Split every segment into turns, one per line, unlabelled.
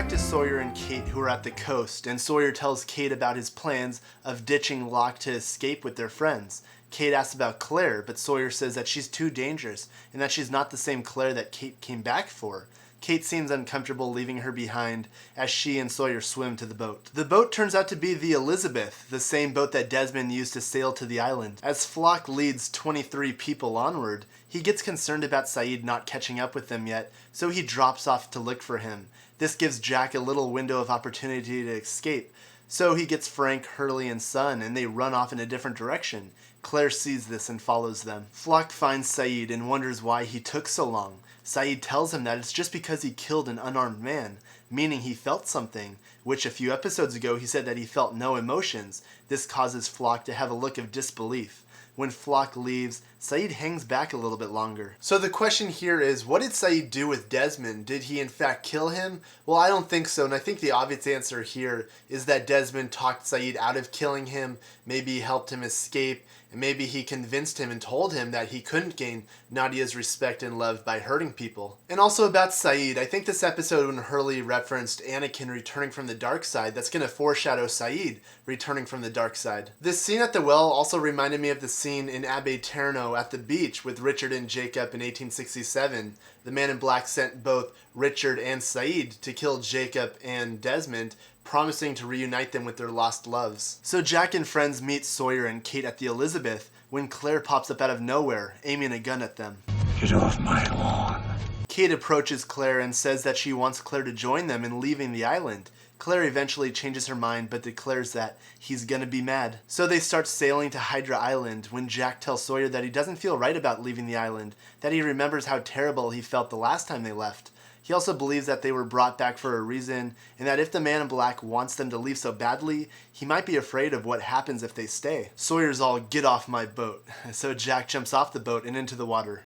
back to Sawyer and Kate, who are at the coast, and Sawyer tells Kate about his plans of ditching Locke to escape with their friends. Kate asks about Claire, but Sawyer says that she's too dangerous and that she's not the same Claire that Kate came back for. Kate seems uncomfortable leaving her behind as she and Sawyer swim to the boat. The boat turns out to be the Elizabeth, the same boat that Desmond used to sail to the island. As Flock leads 23 people onward, he gets concerned about Saeed not catching up with them yet, so he drops off to look for him. This gives Jack a little window of opportunity to escape, so he gets Frank, Hurley, and Son, and they run off in a different direction. Claire sees this and follows them. Flock finds Saeed and wonders why he took so long. Saeed tells him that it's just because he killed an unarmed man, meaning he felt something, which a few episodes ago he said that he felt no emotions. This causes Flock to have a look of disbelief. When Flock leaves, Saeed hangs back a little bit longer. So the question here is, what did Saeed do with Desmond? Did he in fact kill him? Well, I don't think so, and I think the obvious answer here is that Desmond talked Saeed out of killing him, maybe helped him escape, and maybe he convinced him and told him that he couldn't gain Nadia's respect and love by hurting people. And also about Saeed, I think this episode when Hurley referenced Anakin returning from the dark side, that's going to foreshadow Saeed returning from the dark side. This scene at the well also reminded me of the scene in Abbe Terno at the beach with Richard and Jacob in 1867. The Man in Black sent both Richard and Saeed to kill Jacob and Desmond, promising to reunite them with their lost loves. So Jack and friends meet Sawyer and Kate at the Elizabeth when Claire pops up out of nowhere, aiming a gun at them.
Get off my lawn.
Kate approaches Claire and says that she wants Claire to join them in leaving the island. Claire eventually changes her mind but declares that he's gonna be mad. So they start sailing to Hydra Island when Jack tells Sawyer that he doesn't feel right about leaving the island, that he remembers how terrible he felt the last time they left. He also believes that they were brought back for a reason, and that if the Man in Black wants them to leave so badly, he might be afraid of what happens if they stay. Sawyer's all, "Get off my boat." So Jack jumps off the boat and into the water.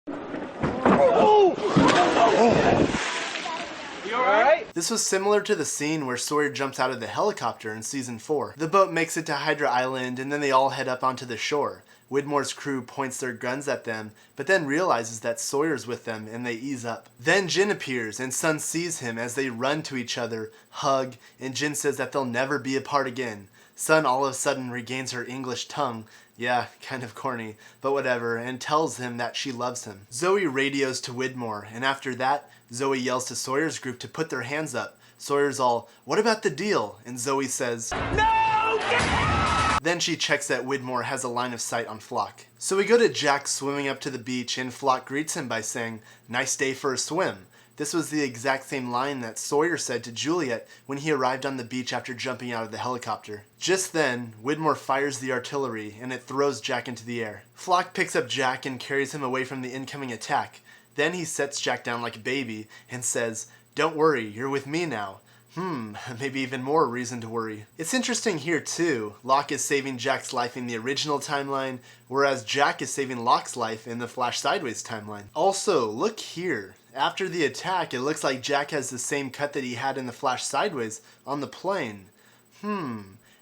You alright?
This was similar to the scene where Sawyer jumps out of the helicopter in season 4. The boat makes it to Hydra Island and then they all head up onto the shore. Widmore's crew points their guns at them, but then realizes that Sawyer's with them and they ease up. Then Jin appears and Sun sees him as they run to each other, hug, and Jin says that they'll never be apart again. Sun all of a sudden regains her English tongue, yeah, kind of corny, but whatever, and tells him that she loves him. Zoe radios to Widmore, and after that, Zoe yells to Sawyer's group to put their hands up. Sawyer's all, "What about the deal?" And Zoe says, "No! Get out!" Then she checks that Widmore has a line of sight on Flock. So we go to Jack swimming up to the beach, and Flock greets him by saying, "Nice day for a swim." This was the exact same line that Sawyer said to Juliet when he arrived on the beach after jumping out of the helicopter. Just then, Widmore fires the artillery, and it throws Jack into the air. Flock picks up Jack and carries him away from the incoming attack. Then he sets Jack down like a baby and says, "Don't worry, you're with me now." Maybe even more reason to worry. It's interesting here too. Locke is saving Jack's life in the original timeline, whereas Jack is saving Locke's life in the Flash Sideways timeline. Also, look here. After the attack, it looks like Jack has the same cut that he had in the Flash Sideways on the plane.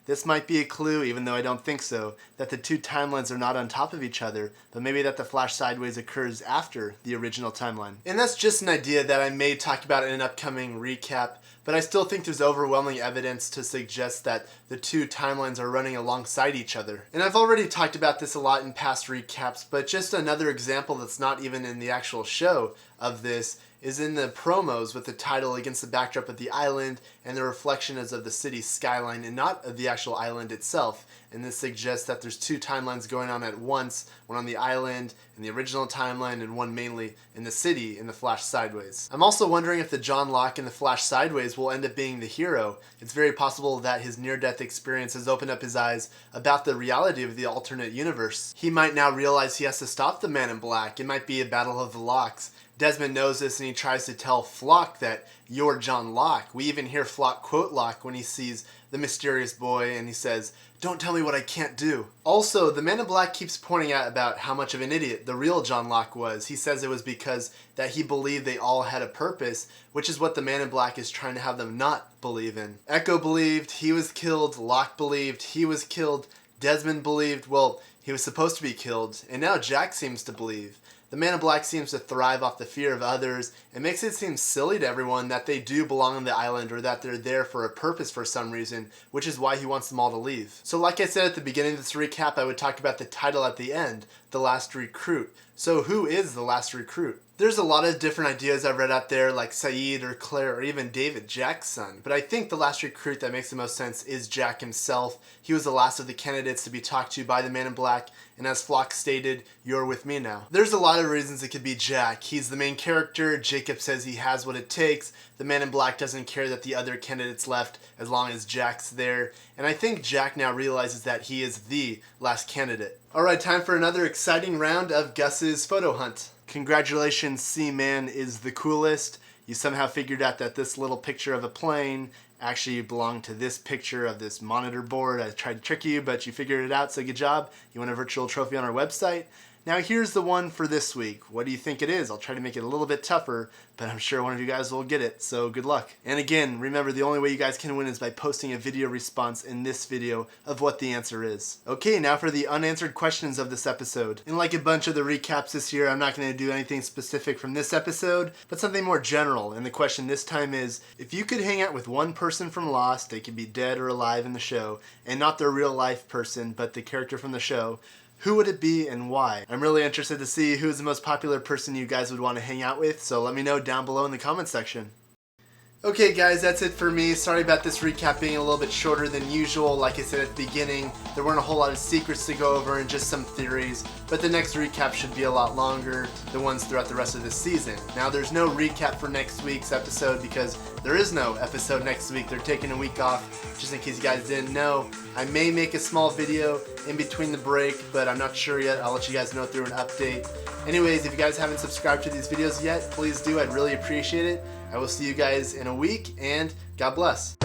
This might be a clue, even though I don't think so, that the two timelines are not on top of each other, but maybe that the Flash Sideways occurs after the original timeline. And that's just an idea that I may talk about in an upcoming recap, but I still think there's overwhelming evidence to suggest that the two timelines are running alongside each other. And I've already talked about this a lot in past recaps, but just another example that's not even in the actual show of this is in the promos with the title against the backdrop of the island and the reflection is of the city's skyline and not of the actual island itself. And this suggests that there's two timelines going on at once, one on the island in the original timeline and one mainly in the city in the Flash Sideways. I'm also wondering if the John Locke in the Flash Sideways will end up being the hero. It's very possible that his near-death experience has opened up his eyes about the reality of the alternate universe. He might now realize he has to stop the Man in Black. It might be a battle of the Locks. Desmond knows this and he tries to tell Flock that you're John Locke. We even hear Flock quote Locke when he sees the mysterious boy and he says, "Don't tell me what I can't do." Also, the Man in Black keeps pointing out about how much of an idiot the real John Locke was. He says it was because that he believed they all had a purpose, which is what the Man in Black is trying to have them not believe in. Echo believed he was killed, Locke believed he was killed, Desmond believed, well, he was supposed to be killed, and now Jack seems to believe. The Man in Black seems to thrive off the fear of others. It makes it seem silly to everyone that they do belong on the island or that they're there for a purpose for some reason, which is why he wants them all to leave. So like I said at the beginning of this recap, I would talk about the title at the end, The Last Recruit. So who is the last recruit? There's a lot of different ideas I've read out there, like Saeed or Claire or even David, Jack's son. But I think the last recruit that makes the most sense is Jack himself. He was the last of the candidates to be talked to by the Man in Black, and as Flock stated, you're with me now. There's a lot of reasons it could be Jack. He's the main character, Jacob says he has what it takes, the Man in Black doesn't care that the other candidates left as long as Jack's there, and I think Jack now realizes that he is the last candidate. Alright, time for another exciting round of Gus's photo hunt. Congratulations, Seaman is the coolest. You somehow figured out that this little picture of a plane actually belonged to this picture of this monitor board. I tried to trick you, but you figured it out, so good job. You won a virtual trophy on our website. Now here's the one for this week. What do you think it is? I'll try to make it a little bit tougher, but I'm sure one of you guys will get it, so good luck. And again, remember the only way you guys can win is by posting a video response in this video of what the answer is. Okay, now for the unanswered questions of this episode. And like a bunch of the recaps this year, I'm not going to do anything specific from this episode, but something more general. And the question this time is, if you could hang out with one person from Lost, they could be dead or alive in the show, and not their real life person, but the character from the show, who would it be and why? I'm really interested to see who's the most popular person you guys would want to hang out with, so let me know down below in the comment section. Okay guys, that's it for me. Sorry about this recap being a little bit shorter than usual. Like I said at the beginning, there weren't a whole lot of secrets to go over and just some theories, but the next recap should be a lot longer, the ones throughout the rest of this season. Now there's no recap for next week's episode because there is no episode next week. They're taking a week off, just in case you guys didn't know. I may make a small video in between the break, but I'm not sure yet. I'll let you guys know through an update. Anyways, if you guys haven't subscribed to these videos yet, please do. I'd really appreciate it. I will see you guys in a week, and God bless.